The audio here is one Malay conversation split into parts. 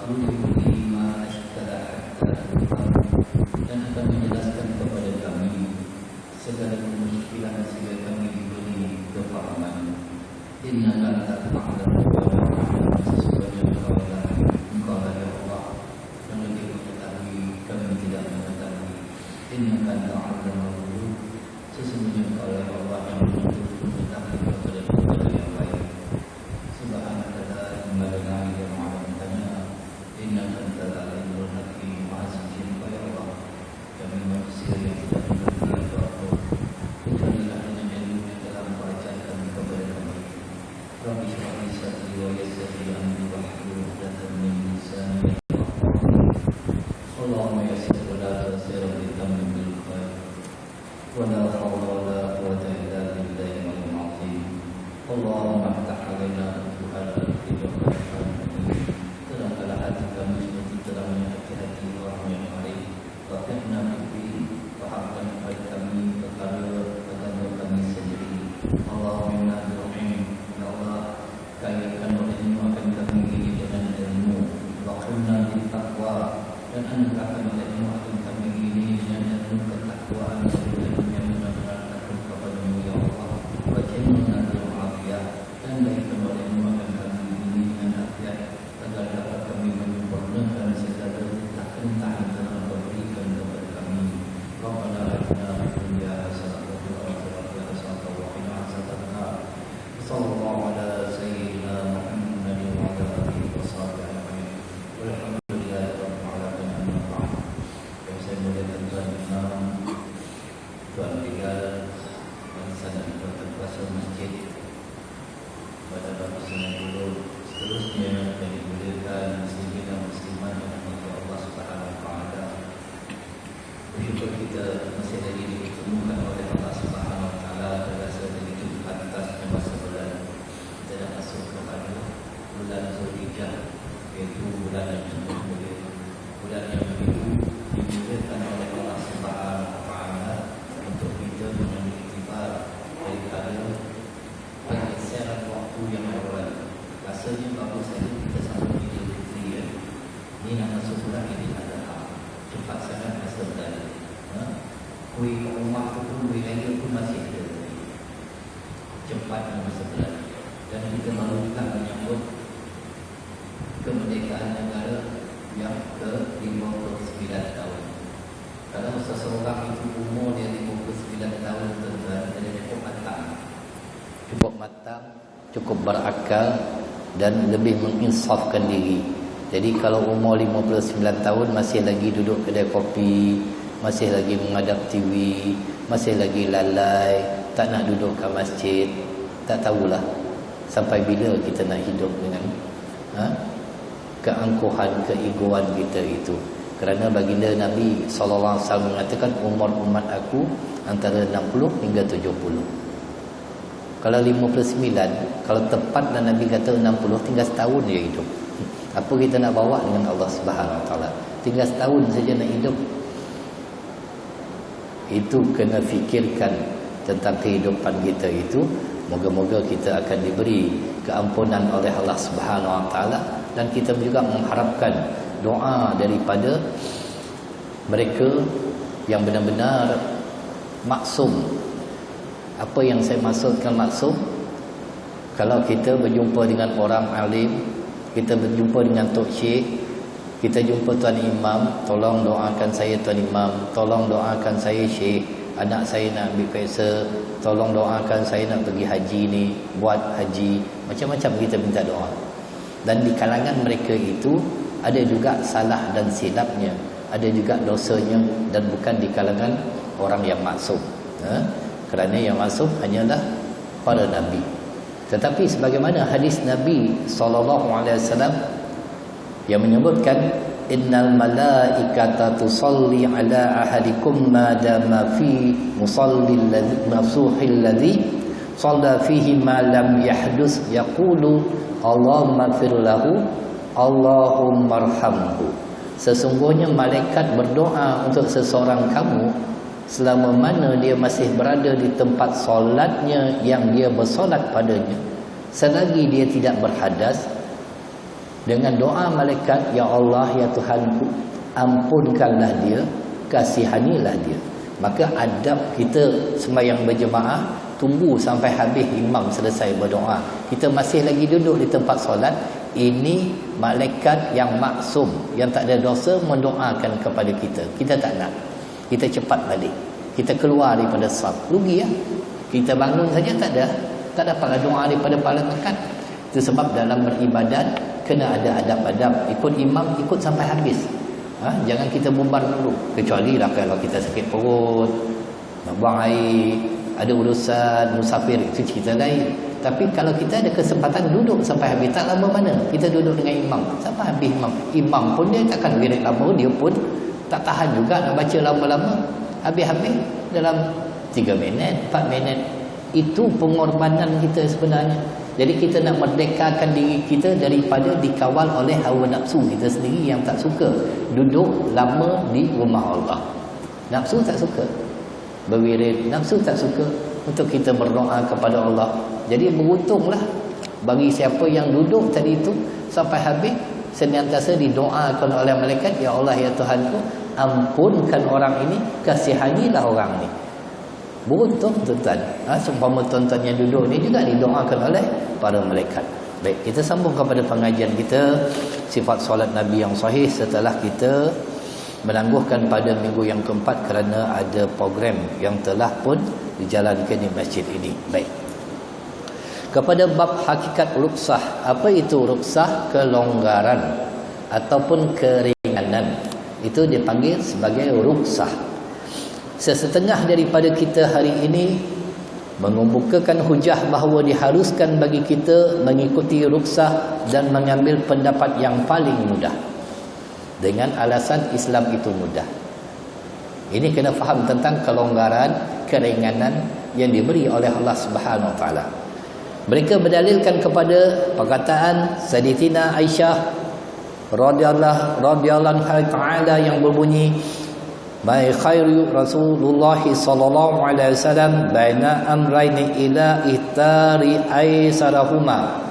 bima ashtara hatta dan akan menjelaskan kepada kami segala kemusykilan sehingga kami diberi kefahaman. Innaka la ta'lamu wa la a'lamu sesungguhnya engkau lah ya Allah yang lebih mengetahui, kami tidak mengetahui. Innaka ta'lamu sesungguhnya engkau lah Allah yang mengetahui kepada yang baik. Subhanaka la ilma lana illa ma 'allamtana innaka antal alimul hakim. Maha suci engkau ya Allah, kami manusia yang tidak mengerti apa-apa. Berikanlah dengan ilmu yang telah Engkau ajarkan kepada kami. Rabbi shrah li sadri wa yassir li amri wahlul 'uqdatam min lisani yafqahu qawli. Allahumma yassir wa la tu'assir wa tamim bil khair. Wa la hawla wa la quwwata illa billahi al-'aliyyil 'azim. Allahumma iftah 'alaina futuhal rizqi wa rahmatil alamin. Terangkanlah hati kami seperti terangnya hati-hati orang yang baik. Waqifna bihi, fahamkan kepada kami perkara agama kami sendiri. Allahumma inna bi'ilmin, ya Allah kayakan ilmu akan kami ini dengan ilmu. Waqifna bittaqwa, dan anugerahkan ilmu akan kami ini dengan ilmu ketakwaan yang benar-benar takut kepadamu ya Allah. Wajibna bi'afiyah, dan baikkan ilmu akan kami ini dengan afiat agar dapat kami menyempurnakan segala perintah yang telah Engkau berikan kepada kami. Rabbana atina fid dunya hasanah wa fil akhirati hasanah wa qina adzabannar. Sallallahu ala sayyidina Muhammadin wa ala alihi washabbihi ajma'in. Walhamdulillahi rabbil alamin. Amma ba'd. Yang saya muliakan tuan imam, tuan legal, bangsa dan tuan kuasa masjid, pada bapak senang dulu, seterusnya yang dimuliakan muslimin dan muslimat yang dimiliki Allah Subhanahu wa taala. Bersyukur kita masih lagi dipertemukan oleh Allah Subhanahu wa taala pada saat itu atasnya masa bulan kita dah masuk kepada bulan Zulhijjah, iaitu bulan yang sangat mulia, bulan yang begitu dimuliakan oleh Allah Subhanahu wa taala untuk kita mengambil iktibar daripada pergeseran waktu yang awal. Rasanya baru saja kita sambut Idul Fitri ya. Ini nak masuk bulan Idul Adha. Cepat sangat masa berlalu. Kuih kat rumah tu pun, kuih lagi pun masih ada. Cepat masa berlalu. Dan kita mahu juga menyambut kemerdekaan negara yang ke-59 tahun. Kalau seseorang itu umur dia 59 tahun, tuan-tuan, dia cukup matang. Cukup matang, cukup berakal dan lebih menginsafkan diri. Jadi kalau umur 59 tahun masih lagi duduk kedai kopi, masih lagi menghadap TV, masih lagi lalai, tak nak duduk kat masjid, tak tahulah sampai bila kita nak hidup dengan keangkuhan, keegoan kita itu. Kerana baginda Nabi SAW mengatakan umur umat aku antara 60 hingga 70. Kalau 59, kalau tepatlah Nabi kata 60, tinggal setahun dia hidup. Apa kita nak bawa dengan Allah Subhanahu Wa Taala? Tinggal setahun saja nak hidup. Itu kena fikirkan tentang kehidupan kita itu. Moga-moga kita akan diberi keampunan oleh Allah Subhanahu Wa Taala, dan kita juga mengharapkan doa daripada mereka yang benar-benar maksum. Apa yang saya maksudkan maksum? Kalau kita berjumpa dengan orang alim, kita berjumpa dengan Tok Syekh, kita jumpa Tuan Imam, tolong doakan saya Tuan Imam, tolong doakan saya Syekh, anak saya nak ambil peksa, tolong doakan saya nak pergi haji ni, buat haji. Macam-macam kita minta doa. Dan di kalangan mereka itu ada juga salah dan silapnya, ada juga dosanya, dan bukan di kalangan orang yang maksum. Kerana yang maksum hanyalah para nabi. Tetapi sebagaimana hadis Nabi SAW yang menyebutkan innal malaikata tusalli ala ahadikum ma dama fi musallil ladzi masuhil ladzi shalla fihi ma lam yahdus yaqulu Allahumma ighfir lahu Allahumma arhamhu. Sesungguhnya malaikat berdoa untuk seseorang kamu selama mana dia masih berada di tempat solatnya yang dia bersolat padanya, selagi dia tidak berhadas, dengan doa malaikat, ya Allah, ya Tuhanku, ampunkanlah dia, kasihanilah dia. Maka adab kita sembahyang berjemaah, tunggu sampai habis imam selesai berdoa, kita masih lagi duduk di tempat solat, ini malaikat yang maksum, yang tak ada dosa mendoakan kepada kita. Kita tak nak, kita cepat balik, kita keluar daripada saf, rugi ya. Kita bangun saja tak dapat doa daripada malaikat. Itu sebab dalam beribadat kena ada adab-adab, ikut imam, ikut sampai habis. Jangan kita bubar dulu, kecuali lah kalau kita sakit perut, nak buang air, ada urusan musafir, itu cerita lain. Tapi kalau kita ada kesempatan duduk sampai habis, tak lama mana kita duduk dengan imam sampai habis. Imam pun dia takkan wirid lama, dia pun tak tahan juga nak baca lama-lama. Habis-habis dalam 3 minit, 4 minit. Itu pengorbanan kita sebenarnya. Jadi kita nak merdekakan diri kita daripada dikawal oleh hawa nafsu kita sendiri yang tak suka duduk lama di rumah Allah. Nafsu tak suka berwirid, nafsu tak suka untuk kita berdoa kepada Allah. Jadi beruntunglah bagi siapa yang duduk tadi itu sampai habis, senantiasa didoakan oleh malaikat, ya Allah, ya Tuhanku, ampunkan orang ini, kasihanilah orang ini. Beruntung tuan-tuan. Seumpama tuan-tuan yang duduk ni juga didoakan oleh para malaikat. Baik, kita sambung kepada pengajian kita, sifat solat Nabi yang sahih, setelah kita menangguhkan pada minggu yang keempat kerana ada program yang telah pun dijalankan di masjid ini. Baik, kepada bab hakikat ruksah. Apa itu ruksah? Kelonggaran ataupun keringanan. Itu dipanggil sebagai ruksah. Sesetengah daripada kita hari ini mengemukakan hujah bahawa diharuskan bagi kita mengikuti ruksah dan mengambil pendapat yang paling mudah, dengan alasan Islam itu mudah. Ini kena faham tentang kelonggaran, keringanan yang diberi oleh Allah Subhanahu Wa Taala. Mereka berdalilkan kepada perkataan Sayyidatina Aisyah radhiyallahu taala yang berbunyi, "Mai khairu Rasulullah sallallahu alaihi wasallam baina amrayni ila ihtari aisarahuma."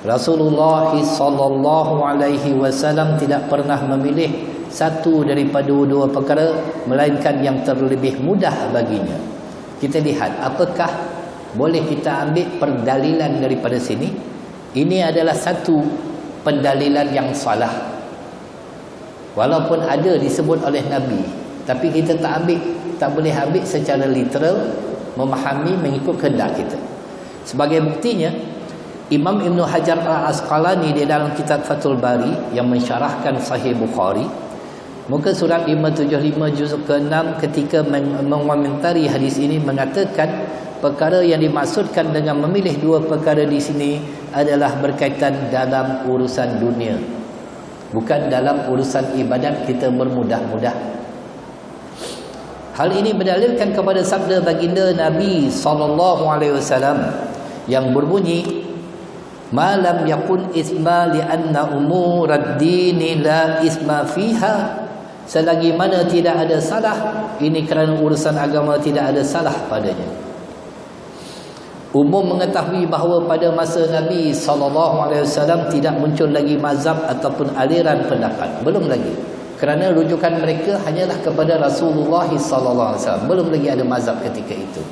Rasulullah sallallahu alaihi wasallam tidak pernah memilih satu daripada dua perkara melainkan yang terlebih mudah baginya. Kita lihat apakah boleh kita ambil perdalilan daripada sini. Ini adalah satu pendalilan yang salah, walaupun ada disebut oleh Nabi, tapi kita tak boleh ambil secara literal, memahami mengikut kehendak kita. Sebagai buktinya, Imam Ibn Hajar Al-Asqalani di dalam kitab Fathul Bari yang mensyarahkan Sahih Bukhari, muka surat 575 juz ke-6, ketika mengomentari hadis ini mengatakan perkara yang dimaksudkan dengan memilih dua perkara di sini adalah berkaitan dalam urusan dunia, bukan dalam urusan ibadat kita bermudah-mudah. Hal ini berdalilkan kepada sabda baginda Nabi SAW yang berbunyi, "Ma lam yakun isma li anna umurad dini la isma fiha." Selagi mana tidak ada salah, ini kerana urusan agama tidak ada salah padanya. Umum mengetahui bahawa pada masa Nabi SAW tidak muncul lagi mazhab ataupun aliran pendapat, belum lagi. Kerana rujukan mereka hanyalah kepada Rasulullah SAW. Belum lagi ada mazhab ketika itu.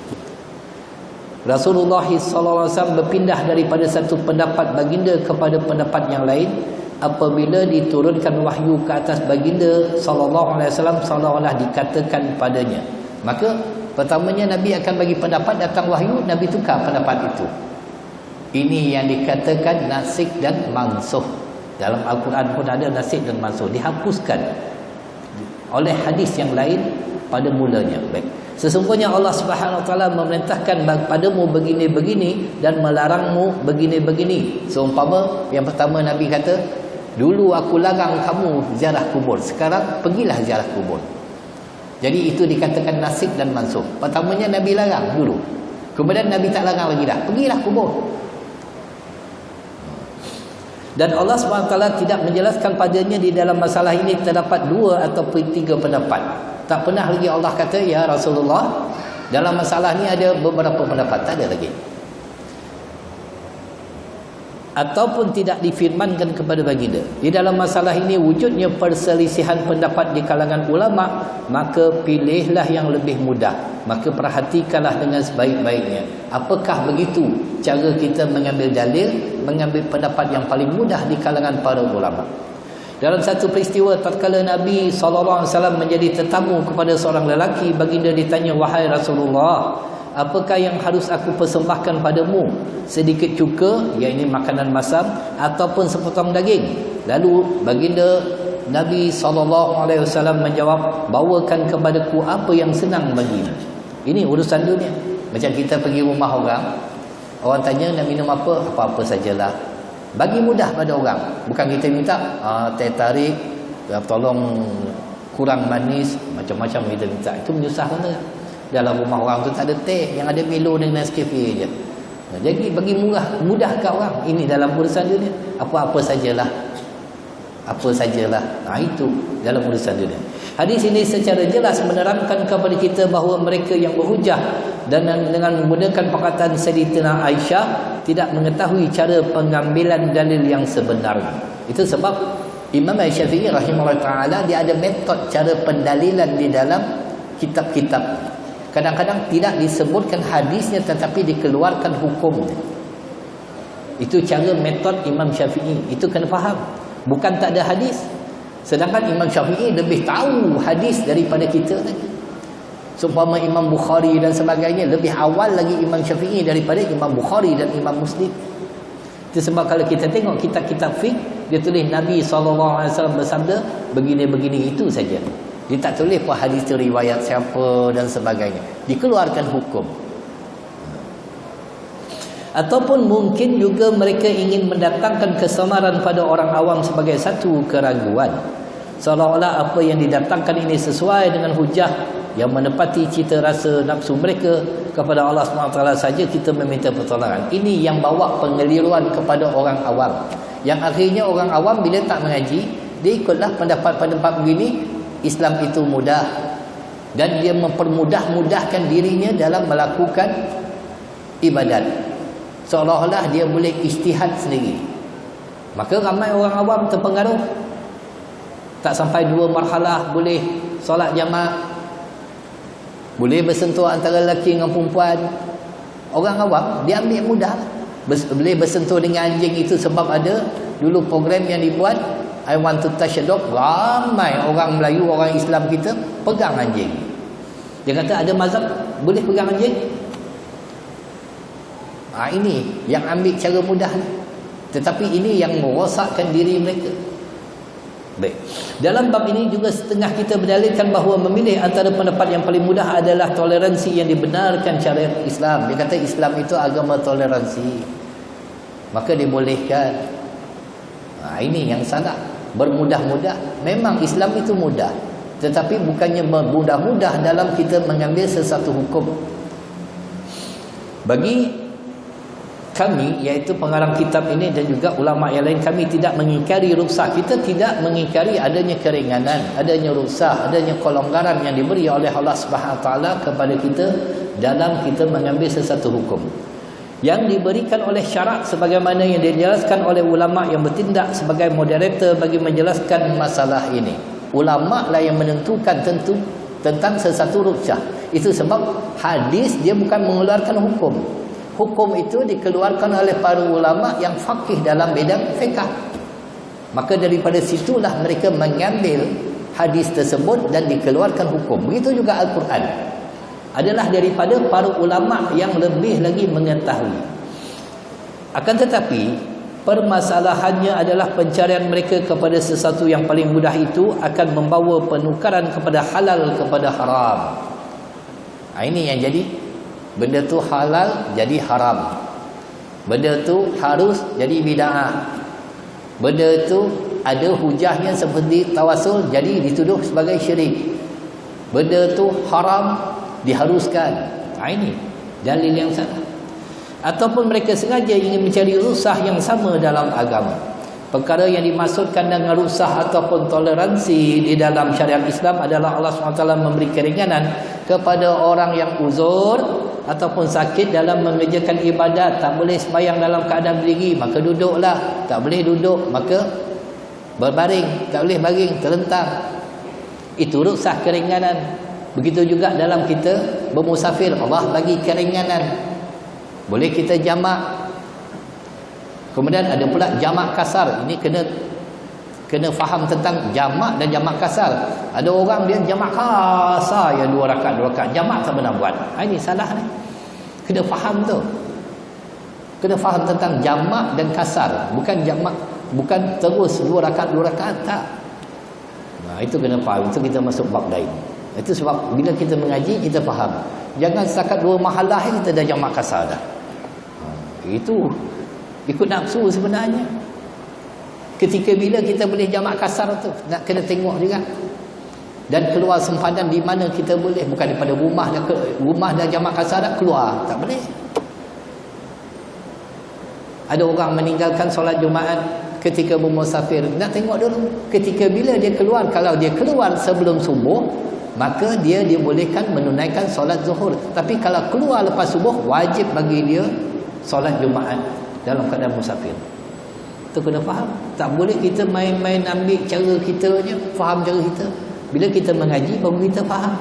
Rasulullah SAW berpindah daripada satu pendapat baginda kepada pendapat yang lain apabila diturunkan wahyu ke atas baginda SAW, seolah-olah dikatakan padanya. Maka pertamanya Nabi akan bagi pendapat, datang wahyu, Nabi tukar pendapat itu. Ini yang dikatakan nasikh dan mansukh. Dalam Al-Quran pun ada nasikh dan mansukh, dihapuskan oleh hadis yang lain pada mulanya. Baik. Sesungguhnya Allah Subhanahu Wa Taala memerintahkan padamu begini-begini dan melarangmu begini-begini. Seumpama yang pertama Nabi kata, dulu aku larang kamu ziarah kubur, sekarang pergilah ziarah kubur. Jadi itu dikatakan nasikh dan mansukh. Pertamanya Nabi larang dulu, kemudian Nabi tak larang lagi dah, pergilah kubur. Dan Allah SWT tidak menjelaskan padanya di dalam masalah ini terdapat dua ataupun tiga pendapat. Tak pernah lagi Allah kata, ya Rasulullah, dalam masalah ni ada beberapa pendapat. Tak ada lagi. ataupun tidak difirmankan kepada baginda. Di dalam masalah ini wujudnya perselisihan pendapat di kalangan ulama, maka pilihlah yang lebih mudah, maka perhatikanlah dengan sebaik-baiknya. Apakah begitu cara kita mengambil dalil, mengambil pendapat yang paling mudah di kalangan para ulama? Dalam satu peristiwa tatkala Nabi SAW menjadi tetamu kepada seorang lelaki, baginda ditanya, "Wahai Rasulullah, apakah yang harus aku persembahkan padamu? Sedikit cuka, iaitu makanan masam, ataupun sepotong daging?" Lalu baginda Nabi SAW menjawab, "Bawakan kepadaku apa yang senang bagimu." Ini urusan dunia. Macam kita pergi rumah orang tanya nak minum apa, apa-apa sajalah. Bagi mudah pada orang. Bukan kita minta teh tarik, tolong kurang manis, macam-macam kita minta. Itu menyusahkan tak? Dalam rumah orang tu tak ada teh, yang ada Milo dengan Nescafe je. Jadi bagi mudah kat orang. Ini dalam urusan dunia. Apa-apa sajalah. Apa sajalah. Itu dalam urusan dunia. Hadis ini secara jelas menerangkan kepada kita bahawa mereka yang berhujah dan dengan menggunakan perkataan Sayyidatina Aisyah tidak mengetahui cara pengambilan dalil yang sebenarnya. Itu sebab Imam Syafi'i rahimahullah ta'ala dia ada metod cara pendalilan di dalam kitab-kitab. Kadang-kadang tidak disebutkan hadisnya tetapi dikeluarkan hukumnya. Itu cara metod Imam Syafi'i. Itu kena faham. Bukan tak ada hadis. Sedangkan Imam Syafi'i lebih tahu hadis daripada kita lagi. Seumpama Imam Bukhari dan sebagainya, lebih awal lagi Imam Syafi'i daripada Imam Bukhari dan Imam Muslim. Itu sebab kalau kita tengok kitab-kitab fiqh, dia tulis Nabi SAW bersabda begini-begini, itu saja. Dia tak tulis apa hadis itu riwayat siapa dan sebagainya. Dikeluarkan hukum. Ataupun mungkin juga mereka ingin mendatangkan kesamaran pada orang awam sebagai satu keraguan, seolah-olah apa yang didatangkan ini sesuai dengan hujah yang menepati cita rasa nafsu mereka. Kepada Allah SWT saja kita meminta pertolongan. Ini yang bawa pengeliruan kepada orang awam, yang akhirnya orang awam bila tak mengaji, dia ikutlah pendapat-pendapat begini. Islam itu mudah, dan dia mempermudah-mudahkan dirinya dalam melakukan ibadat, seolah-olah dia boleh ijtihad sendiri. Maka ramai orang awam terpengaruh. Tak sampai 2 marhalah boleh solat jamaah, boleh bersentuh antara lelaki dengan perempuan. Orang awam dia ambil mudah. Boleh bersentuh dengan anjing itu sebab ada dulu program yang dibuat I want to touch a dog. Ramai orang Melayu, orang Islam kita pegang anjing. Dia kata ada mazhab boleh pegang anjing. Ini yang ambil cara mudah ni. Tetapi ini yang merosakkan diri mereka. Baik. Dalam bab ini juga setengah kita berdalilkan bahawa memilih antara pendapat yang paling mudah adalah toleransi yang dibenarkan syariat Islam. Dia kata Islam itu agama toleransi, maka dibolehkan. Ini yang salah. Bermudah-mudah. Memang Islam itu mudah, tetapi bukannya mudah-mudah dalam kita mengambil sesuatu hukum. Bagi kami, iaitu pengarang kitab ini dan juga ulama yang lain, kami tidak mengingkari rukhsah. Kita tidak mengingkari adanya keringanan, adanya rukhsah, adanya kelonggaran yang diberi oleh Allah Subhanahu Wa Taala kepada kita dalam kita mengambil sesuatu hukum yang diberikan oleh syarak, sebagaimana yang dijelaskan oleh ulama yang bertindak sebagai moderator bagi menjelaskan masalah ini. Ulama lah yang menentukan tentu tentang sesuatu rukhsah. Itu sebab hadis dia bukan mengeluarkan hukum. Hukum itu dikeluarkan oleh para ulama yang faqih dalam bidang fiqh. Maka daripada situlah mereka mengambil hadis tersebut dan dikeluarkan hukum. Begitu juga Al-Quran adalah daripada para ulama yang lebih lagi mengetahui. Akan tetapi permasalahannya adalah pencarian mereka kepada sesuatu yang paling mudah itu akan membawa penukaran kepada halal kepada haram. Ini yang jadi, benda tu halal jadi haram, benda tu harus jadi bid'ah, benda tu ada hujahnya seperti tawasul jadi dituduh sebagai syirik, benda tu haram diharuskan. Ini dalil yang salah. Ataupun mereka sengaja ingin mencari rukhsah yang sama dalam agama. Perkara yang dimaksudkan dengan rukhsah ataupun toleransi di dalam syariat Islam adalah Allah SWT memberi keringanan kepada orang yang uzur ataupun sakit dalam mengerjakan ibadat, tak boleh sembahyang dalam keadaan berdiri, maka duduklah. Tak boleh duduk, maka berbaring. Tak boleh baring, terlentang. Itu rukhsah keringanan. Begitu juga dalam kita bermusafir, Allah bagi keringanan. Boleh kita jamak. Kemudian ada pula jamak kasar. Ini kena faham tentang jamak dan jamak kasar. Ada orang dia jamak kasar, ya 2 rakaat. Jamak tak pernah buat. Ini salah ni. Kena faham tu. Kena faham tentang jamak dan kasar. Bukan jamak, bukan terus 2 rakaat tak. Nah, itu kena faham. Itu kita masuk bab lain. Itu sebab bila kita mengaji, kita faham. Jangan setakat 2 mahalah kita dah jamak kasar dah. Itu ikut nafsu sebenarnya. Ketika bila kita boleh jamak kasar tu, nak kena tengok juga. Dan keluar sempadan di mana kita boleh. Bukan daripada rumah dah jamak kasar dah keluar. Tak boleh. Ada orang meninggalkan solat Jumaat ketika bermusafir. Nak tengok dulu. Ketika bila dia keluar. Kalau dia keluar sebelum subuh, maka dia dibolehkan menunaikan solat zuhur. Tapi kalau keluar lepas subuh, wajib bagi dia solat Jumaat dalam keadaan musafir. Itu kena faham. Tak boleh kita main-main ambil cara kita je, faham cara kita. Bila kita mengaji, baru kita faham.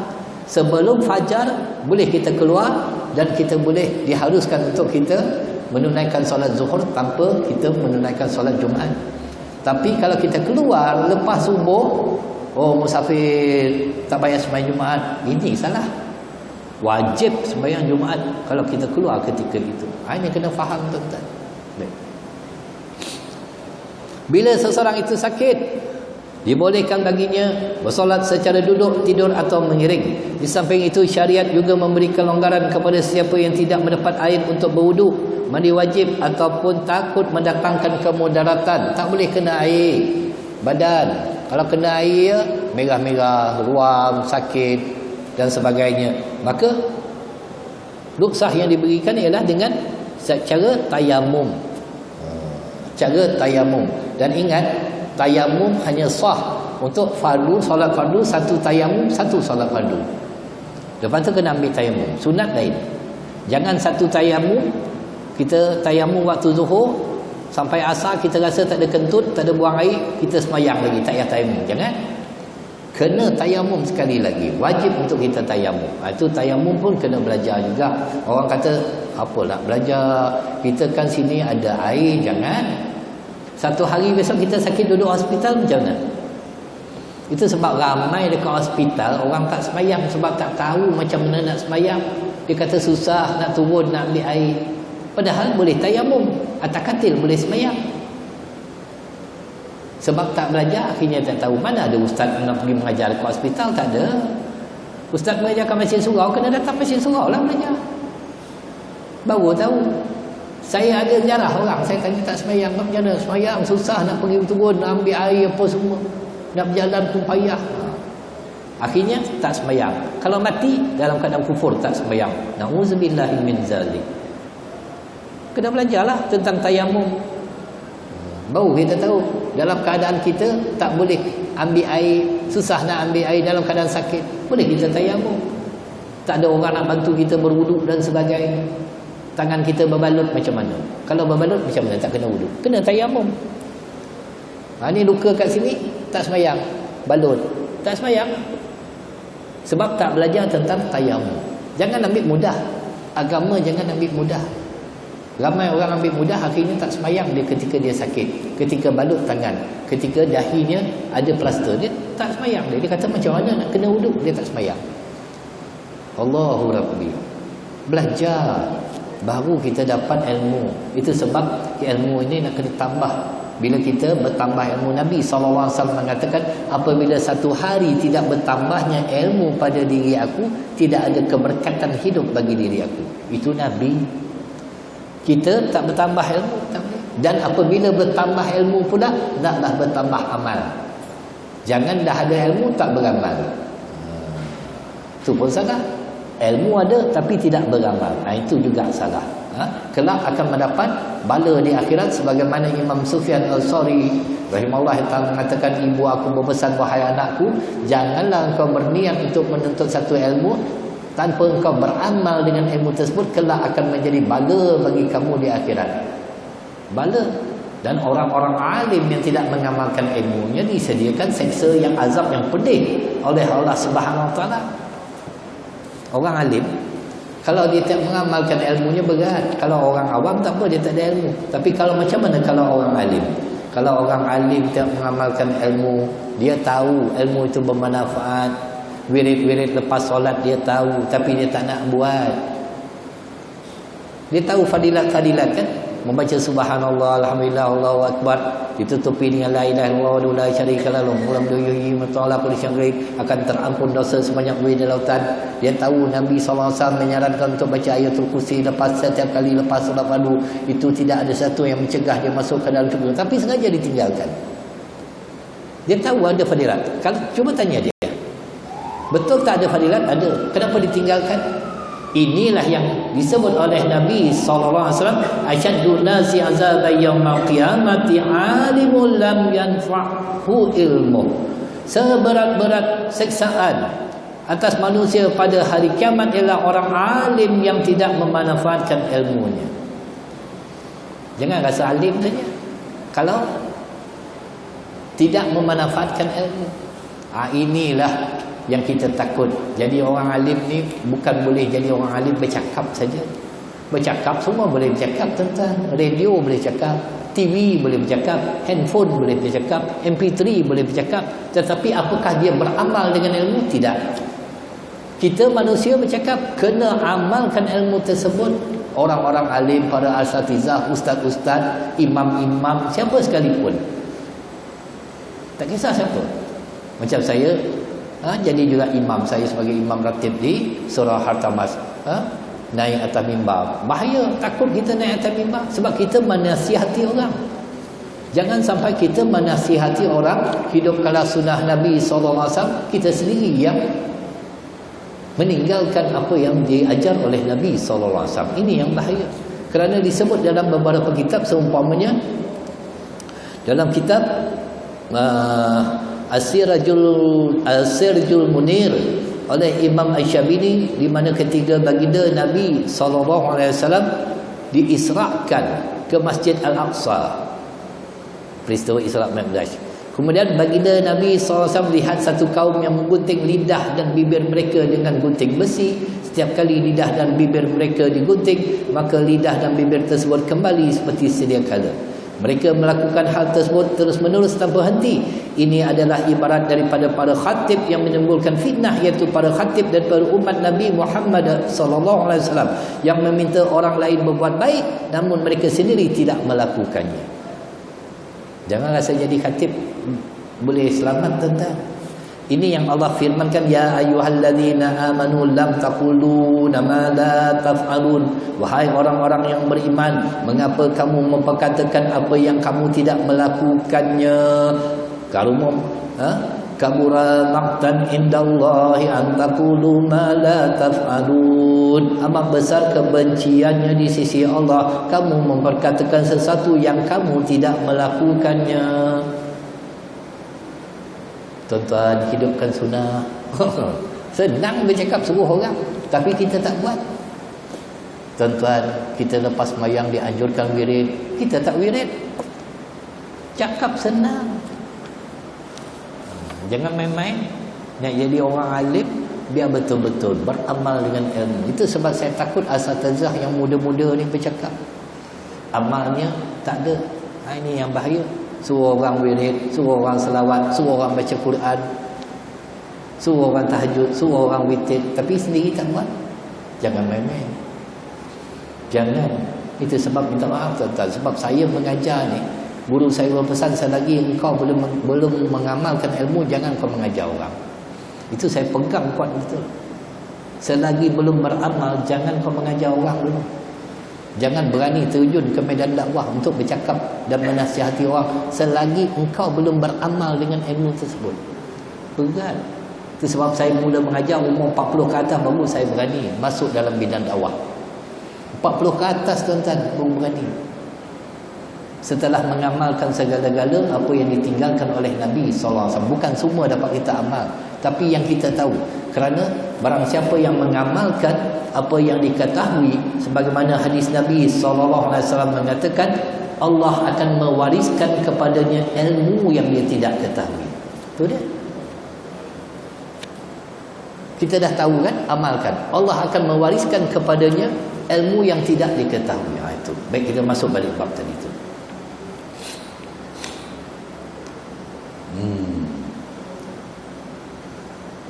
Sebelum fajar, boleh kita keluar dan kita boleh diharuskan untuk kita menunaikan solat zuhur tanpa kita menunaikan solat Jumaat. Tapi kalau kita keluar lepas subuh, musafir, tak payah sembahyang Jumaat. Ini salah. Wajib sembahyang Jumaat kalau kita keluar ketika itu. Ini kena faham tuan-tuan. Baik. Bila seseorang itu sakit, dibolehkan baginya bersolat secara duduk, tidur atau mengiring. Di samping itu, syariat juga memberikan longgaran kepada siapa yang tidak mendapat air untuk berwuduk, mandi wajib ataupun takut mendatangkan kemudaratan. Tak boleh kena air badan. Kalau kena air, merah-merah, ruam, sakit dan sebagainya, maka rukhsah yang diberikan ialah dengan cara tayamum. Cara tayamum. Dan ingat, tayamum hanya sah untuk fardu, solat fardu, 1 tayamum, 1 solat fardu. Lepas tu kena ambil tayamum. Sunat lain. Jangan 1 tayamum, kita tayamum waktu zuhur, sampai asar kita rasa tak ada kentut, tak ada buang air, kita semayang lagi, tak payah tayamum. Jangan. Kena tayamum sekali lagi. Wajib untuk kita tayamum. Itu tayamum pun kena belajar juga. Orang kata, apa nak belajar? Kita kan sini ada air. Jangan. 1 hari besok kita sakit duduk hospital, macam mana? Itu sebab ramai dekat hospital orang tak semayang sebab tak tahu macam mana nak semayang. Dia kata susah nak turun, nak ambil air. Padahal boleh tayamum. Atas katil boleh semayang. Sebab tak belajar, akhirnya tak tahu. Mana ada ustaz nak pergi mengajar dekat hospital? Tak ada. Ustaz mengajarkan mesin surau, kena datang mesin surau lah belajar. Baru tahu. Saya ada jarah orang, saya tanya tak semayang, macam mana semayang? Susah nak pergi turun, nak ambil air apa semua. Nak berjalan pun payah. Akhirnya tak semayang. Kalau mati dalam keadaan kufur, tak semayang. Na'udzubillahi min zalik. Kena belajarlah tentang tayamum. Baru kita tahu dalam keadaan kita tak boleh ambil air, susah nak ambil air dalam keadaan sakit, boleh kita tayamum. Tak ada orang nak bantu kita berwuduk dan sebagainya. Tangan kita berbalut macam mana? Kalau berbalut macam mana? Tak kena wuduk. Kena tayamum. Ni luka kat sini, tak semayang. Balut, tak semayang. Sebab tak belajar tentang tayamum. Jangan ambil mudah. Agama jangan ambil mudah. Ramai orang ambil mudah, akhirnya tak semayang dia ketika dia sakit. Ketika balut tangan, ketika dahinya ada plaster, dia tak semayang. Dia kata macam mana nak kena wuduk, dia tak semayang. Allahu Rabbi. Belajar, baru kita dapat ilmu. Itu sebab ilmu ini nak kena tambah. Bila kita bertambah ilmu, Nabi SAW mengatakan, apabila 1 hari tidak bertambahnya ilmu pada diri aku, tidak ada keberkatan hidup bagi diri aku. Itu Nabi. Kita tak bertambah ilmu, tak boleh. Dan apabila bertambah ilmu pula, naklah bertambah amal. Jangan dah ada ilmu tak beramal. Itu pun salah. Ilmu ada tapi tidak beramal. Itu juga salah. Kelak akan mendapat bala di akhirat, sebagaimana Imam Sufyan Al-Sari rahimahullah ta'ala mengatakan, ibu aku berpesan, wahai anakku, janganlah engkau berniat untuk menuntut satu ilmu tanpa engkau beramal dengan ilmu tersebut, kelak akan menjadi bala bagi kamu di akhirat. Bala. Dan orang-orang alim yang tidak mengamalkan ilmunya disediakan seksa yang azab yang pedih oleh Allah Subhanahu Wa Taala. Orang alim, kalau dia tak mengamalkan ilmunya berat. Kalau orang awam tak apa, dia tak ada ilmu. Tapi kalau macam mana kalau orang alim? Kalau orang alim tak mengamalkan ilmu, dia tahu ilmu itu bermanfaat. Wirid-wirid lepas solat dia tahu, tapi dia tak nak buat. Dia tahu fadilat-fadilat kan? Membaca subhanallah, alhamdulillah, Allahu akbar, ditutupi dengan la ilaha illallah la syarika lahu, alhamdulillah ta'ala kulli syai'in, akan terampun dosa sebanyak bumi dan lautan. Dia tahu Nabi SAW menyarankan untuk baca ayatul kursi setiap kali lepas solat fardu. Itu tidak ada satu yang mencegah dia masuk ke dalam kubur, tapi sengaja ditinggalkan. Dia tahu ada fadilat. Kalau cuba tanya dia, betul tak ada fadilat? Ada. Kenapa ditinggalkan? Inilah yang disebut oleh Nabi sallallahu alaihi wasallam, asyaddun nasi azaban yaumil qiyamati alimul lam yanfa'hu ilmu. Seberat-berat siksaan atas manusia pada hari kiamat ialah orang alim yang tidak memanfaatkan ilmunya. Jangan rasa alim saja kalau tidak memanfaatkan ilmu. Inilah yang kita takut. Jadi orang alim ni bukan boleh jadi orang alim bercakap saja. Bercakap semua boleh bercakap, tentang radio boleh cakap, TV boleh bercakap, handphone boleh bercakap, MP3 boleh bercakap, tetapi apakah dia beramal dengan ilmu? Tidak. Kita manusia bercakap, kena amalkan ilmu tersebut. Orang-orang alim, para asatizah, ustaz-ustaz, imam-imam, siapa sekalipun, tak kisah siapa. Macam saya, jadi juga imam, saya sebagai imam ratib di surah Hartamas, naik atas mimbar. Bahaya, takut kita naik atas mimbar sebab kita menasihati orang. Jangan sampai kita menasihati orang hidupkanlah sunnah Nabi SAW, kita sendiri yang meninggalkan apa yang diajar oleh Nabi SAW. Ini yang bahaya. Kerana disebut dalam beberapa kitab, seumpamanya dalam kitab As-Sirjul Munir oleh Imam Asy-Syabini, di mana ketiga baginda Nabi SAW diisrakan ke Masjid Al-Aqsa, peristiwa Isra' Mi'raj. Kemudian baginda Nabi SAW lihat satu kaum yang menggunting lidah dan bibir mereka dengan gunting besi. Setiap kali lidah dan bibir mereka digunting, maka lidah dan bibir tersebut kembali seperti sedia kala. Mereka melakukan hal tersebut terus-menerus tanpa henti. Ini adalah ibarat daripada para khatib yang menimbulkan fitnah, iaitu para khatib daripada umat Nabi Muhammad SAW yang meminta orang lain berbuat baik, namun mereka sendiri tidak melakukannya. Jangan rasa jadi khatib boleh selamat, tentang. Ini yang Allah firmankan, ya ayyuhalladzina amanu lam taquluna ma la taf'alun. Wahai orang-orang yang beriman, mengapa kamu memperkatakan apa yang kamu tidak melakukannya? Kalau kabura maqtan indallahi an taqulu ma la taf'alun. Amat besar kebenciannya di sisi Allah kamu memperkatakan sesuatu yang kamu tidak melakukannya. Tuan-tuan, hidupkan sunnah. Senang bercakap suruh orang, tapi kita tak buat. Tuan-tuan, kita lepas mayang dianjurkan wirid, kita tak wirid. Cakap senang. Jangan main-main. Nak jadi orang alim, biar betul-betul beramal dengan ilmu. Itu sebab saya takut asatizah yang muda-muda ni bercakap, amalnya tak ada. Ini yang bahaya. Suruh orang wirid, suruh orang selawat, suruh orang baca Quran, suruh orang tahajud, suruh orang witir, tapi sendiri tak buat. Jangan main-main. Jangan. Itu sebab minta maaf, tuan-tuan. Sebab saya mengajar ni, guru saya berpesan, selagi engkau belum mengamalkan ilmu, jangan kau mengajar orang. Itu saya pegang kuat betul. Selagi belum beramal, jangan kau mengajar orang dulu. Jangan berani terjun ke medan dakwah untuk bercakap dan menasihati orang selagi engkau belum beramal dengan ilmu tersebut. Berat. Itu sebab saya mula mengajar umur 40 ke atas, baru saya berani masuk dalam bidang dakwah. 40 ke atas, tuan-tuan, baru berani. Setelah mengamalkan segala-gala apa yang ditinggalkan oleh Nabi SAW. Bukan semua dapat kita amal, tapi yang kita tahu. Kerana barang siapa yang mengamalkan apa yang diketahui, sebagaimana hadis Nabi SAW mengatakan, Allah akan mewariskan kepadanya ilmu yang dia tidak ketahui. Itu dia. Kita dah tahu kan, amalkan. Allah akan mewariskan kepadanya ilmu yang tidak diketahui. Itu. Baik, kita masuk balik bab tadi itu.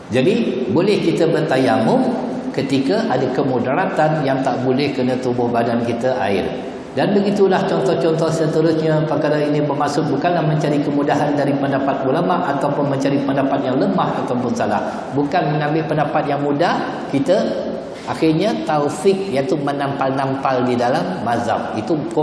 Jadi boleh kita bertayamum ketika ada kemudaratan yang tak boleh kena tubuh badan kita air. Dan begitulah contoh-contoh seterusnya. Perkara ini bermaksud bukanlah mencari kemudahan dari pendapat ulama ataupun mencari pendapat yang lemah ataupun salah. Bukan mengambil pendapat yang mudah, kita akhirnya taufik, iaitu menampal-nampal di dalam mazhab. Itu